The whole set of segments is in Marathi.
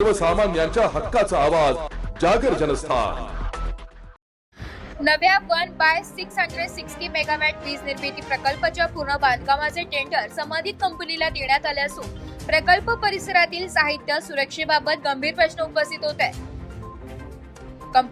सर्वसामान्यांच्या हक्काचा आवाज जागर जनस्थान। नव्या 1/660 मेगावॅट वीज निर्मिती प्रकल्पाच्या पूर्ण बांधकामाचे टेंडर संबंधित कंपनीला देण्यात आले असून प्रकल्प परिसरातील साहित्य सुरक्षेबाबत गंभीर प्रश्न उपस्थित होत आहे।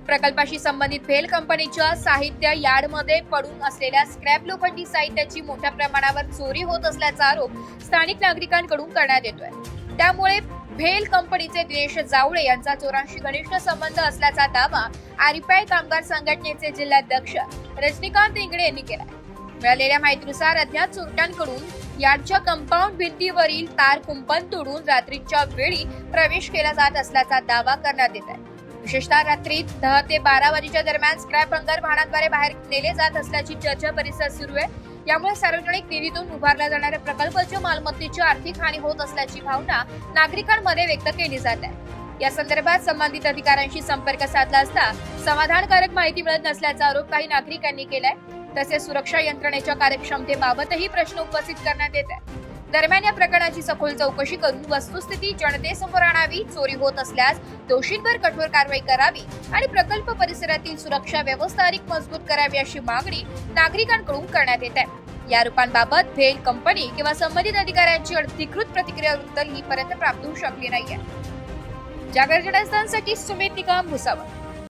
प्रकल्पाशी संबंधित भेल कंपनीच्या साहित्य यार्डमध्ये पडून असलेल्या स्क्रॅप लोखंडी साहित्याची मोठ्या प्रमाणावर चोरी होत असल्याचा आरोप स्थानिक नागरिकांकडून करण्यात येतोय। त्यामुळे भेल कंपनीचे दिनेश जावळे यांचा चोरांशी घनिष्ठ संबंध असल्याचा दावा आरिपाई कामगार संघटनेचे जिल्हाध्यक्ष रजनीकांत इंगळे यांनी केला। मिळालेल्या माहितीनुसार अज्ञात चोरट्यांकडून यार्डच्या कंपाऊंड भिंतीवरील तार कुंपण तोडून रात्रीच्या वेळी प्रवेश केला जात असल्याचा दावा करण्यात येत आहे। विशेषतः रात्री 10 ते 12 वाजेच्या दरम्यान स्क्रॅप हंगर वाहनाद्वारे बाहेर नेले जात असल्याची चर्चा परिसरात सुरू आहे। यामुळे सार्वजनिक निधीतून उभारल्या जाणाऱ्या प्रकल्पाच्या मालमत्तेची आर्थिक हानी होत असल्याची भावना नागरिकांमध्ये व्यक्त केली जात आहे। या संदर्भात संबंधित अधिकाऱ्यांशी संपर्क साधला असता समाधानकारक माहिती मिळत नसल्याचा आरोप काही नागरिकांनी केलाय। तसेच सुरक्षा यंत्रणेच्या कार्यक्षमतेबाबतही प्रश्न उपस्थित करण्यात येत आहे। दरम्यान या प्रकरणाची सखोल चौकशी करून वस्तुस्थिती जनतेसमोर आणावी, चोरी होत असल्यास दोषींवर कठोर कारवाई करावी आणि प्रकल्प परिसरातील सुरक्षा व्यवस्था अधिक मजबूत करावी अशी मागणी नागरिकांकडून करण्यात येत आहे। या रूपांबाबत भेल कंपनी किंवा संबंधित अधिकाऱ्यांची अधिकृत प्रतिक्रिया वृत्त ही पर्यंत प्राप्त होऊ शकली नाहीये। जागर जनस्थानसाठी सुमित निकम भुसावळ।